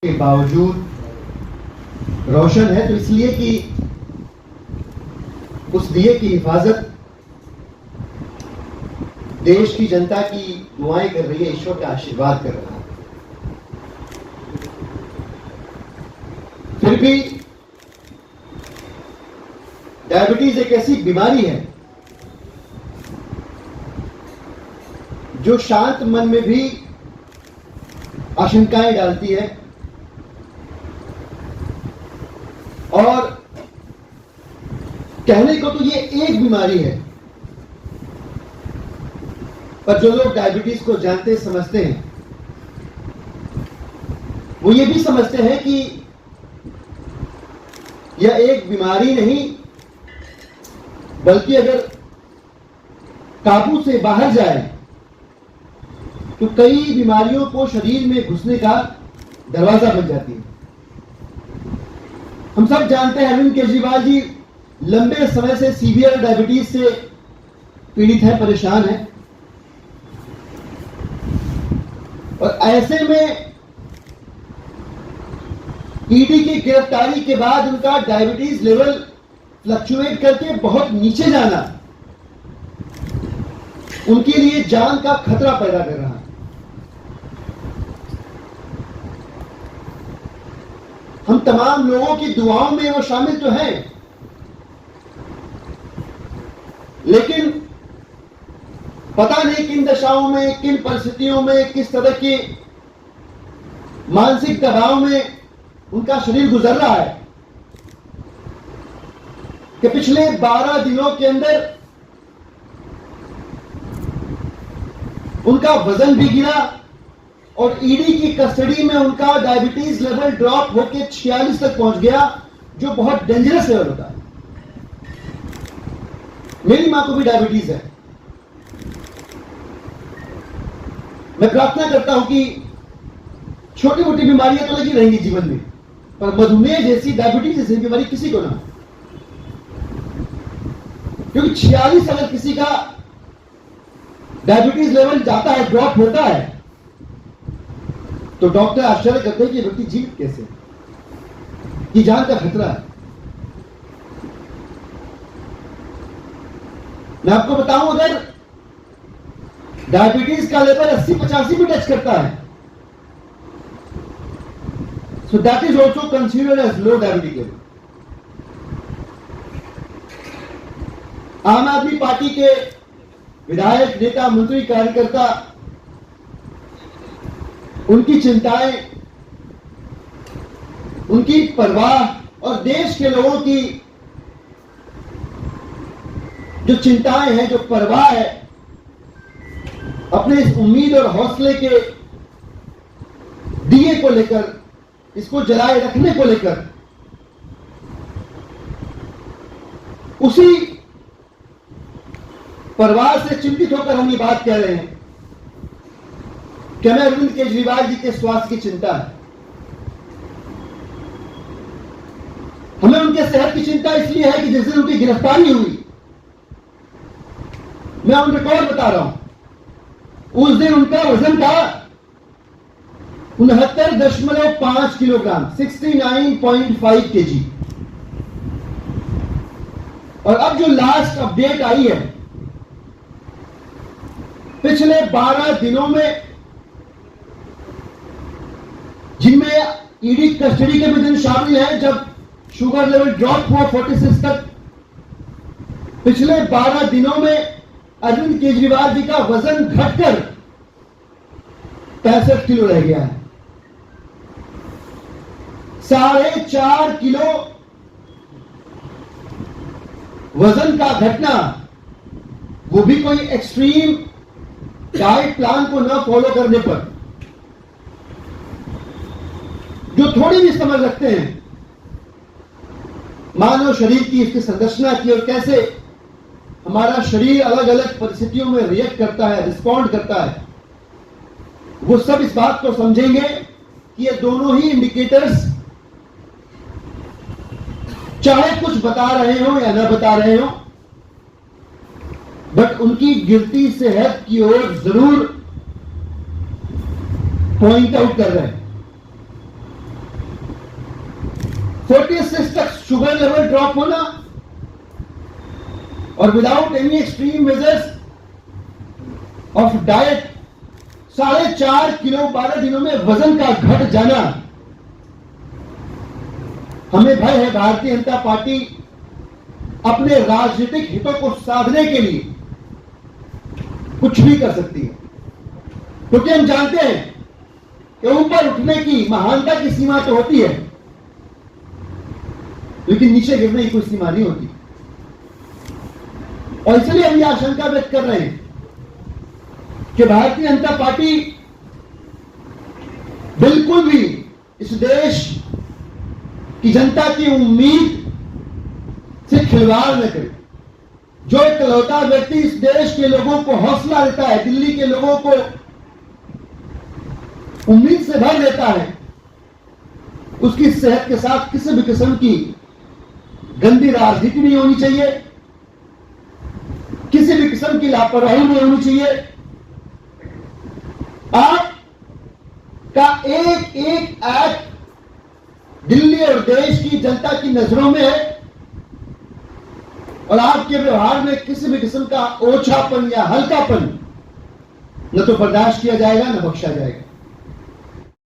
के बावजूद रोशन है, तो इसलिए कि उस दिए की हिफाजत देश की जनता की दुआएं कर रही है, ईश्वर का आशीर्वाद कर रहा है। फिर भी डायबिटीज एक ऐसी बीमारी है जो शांत मन में भी आशंकाएं डालती है और कहने को तो ये एक बीमारी है, पर जो लोग डायबिटीज को जानते समझते हैं वो ये भी समझते हैं कि यह एक बीमारी नहीं बल्कि अगर काबू से बाहर जाए तो कई बीमारियों को शरीर में घुसने का दरवाजा बन जाती है। हम सब जानते हैं अरविंद केजरीवाल जी लंबे समय से सीवियर डायबिटीज से पीड़ित है, परेशान है और ऐसे में ईडी की गिरफ्तारी के बाद उनका डायबिटीज लेवल फ्लक्चुएट करके बहुत नीचे जाना उनके लिए जान का खतरा पैदा कर रहा है। हम तमाम लोगों की दुआओं में वो शामिल तो हैं, लेकिन पता नहीं किन दशाओं में, किन परिस्थितियों में, किस तरह के मानसिक दबाव में उनका शरीर गुजर रहा है कि पिछले 12 दिनों के अंदर उनका वजन भी गिरा और ईडी की कस्टडी में उनका डायबिटीज लेवल ड्रॉप होकर 46 तक पहुंच गया, जो बहुत डेंजरस लेवल होता है। मेरी मां को भी डायबिटीज है। मैं प्रार्थना करता हूं कि छोटी मोटी बीमारियां तो लगी रहेंगी जीवन में, पर मधुमेह जैसी, डायबिटीज जैसी बीमारी किसी को ना हो, क्योंकि 46 अगर किसी का डायबिटीज लेवल जाता है, ड्रॉप होता है, तो डॉक्टर आश्चर्य करते हैं कि व्यक्ति जीवित कैसे, कि जान का खतरा है। मैं आपको बताऊं, अगर डायबिटीज का लेवल 80-85 भी टच करता है, so that is also considered as low diabetic level. Aam Aadmi party के विधायक, नेता, मंत्री, कार्यकर्ता, उनकी चिंताएं, उनकी परवाह और देश के लोगों की जो चिंताएं हैं, जो परवाह है, अपने इस उम्मीद और हौसले के दिए को लेकर, इसको जलाए रखने को लेकर, उसी परवाह से चिंतित होकर हम ये बात कह रहे हैं कि हमें अरविंद केजरीवाल जी के स्वास्थ्य की चिंता है। हमें उनके सेहत की चिंता इसलिए है कि जिस दिन उनकी गिरफ्तारी हुई, मैं ऑन रिकॉर्ड बता रहा हूं, उस दिन उनका वजन था 69.5 किलोग्राम, 69.5 kg। और अब जो लास्ट अपडेट आई है, पिछले 12 दिनों में, जिनमें ईडी कस्टडी के भी दिन शामिल हैं जब शुगर लेवल ड्रॉप हुआ 46 तक, पिछले 12 दिनों में अरविंद केजरीवाल जी का वजन घटकर 65 किलो रह गया है। 4.5 किलो वजन का घटना, वो भी कोई एक्सट्रीम डाइट प्लान को न फॉलो करने पर, जो थोड़ी भी समझ रखते हैं मानव शरीर की, इसकी संरचना की और कैसे हमारा शरीर अलग अलग परिस्थितियों में रिएक्ट करता है, रिस्पॉन्ड करता है, वो सब इस बात को समझेंगे कि ये दोनों ही इंडिकेटर्स चाहे कुछ बता रहे हो या ना बता रहे हो, बट उनकी गिरती सेहत की ओर जरूर पॉइंट आउट कर रहे हैं। 46 तक शुगर लेवल ड्रॉप होना और without any extreme measures of diet 4.5 kilo 12 दिनों में वजन का घट जाना। हमें भय है भारतीय जनता पार्टी अपने राजनीतिक हितों को साधने के लिए कुछ भी कर सकती है, क्योंकि हम जानते हैं कि ऊपर उठने की महानता की सीमा तो होती है, लेकिन नीचे गिरने की कोई सीमा नहीं होती। और इसलिए हम यह आशंका व्यक्त कर रहे हैं कि भारतीय जनता पार्टी बिल्कुल भी इस देश की जनता की उम्मीद से खिलवाड़ न करे। जो इकलौता व्यक्ति इस देश के लोगों को हौसला देता है, दिल्ली के लोगों को उम्मीद से भर देता है, उसकी सेहत के साथ किसी भी किस्म की गंदी राजनीति नहीं होनी चाहिए, किसी भी किस्म की लापरवाही नहीं होनी चाहिए। आपका एक एक एक्ट दिल्ली और देश की जनता की नजरों में है और आपके व्यवहार में किसी भी किस्म का ओछापन या हल्कापन न तो बर्दाश्त किया जाएगा न बख्शा जाएगा।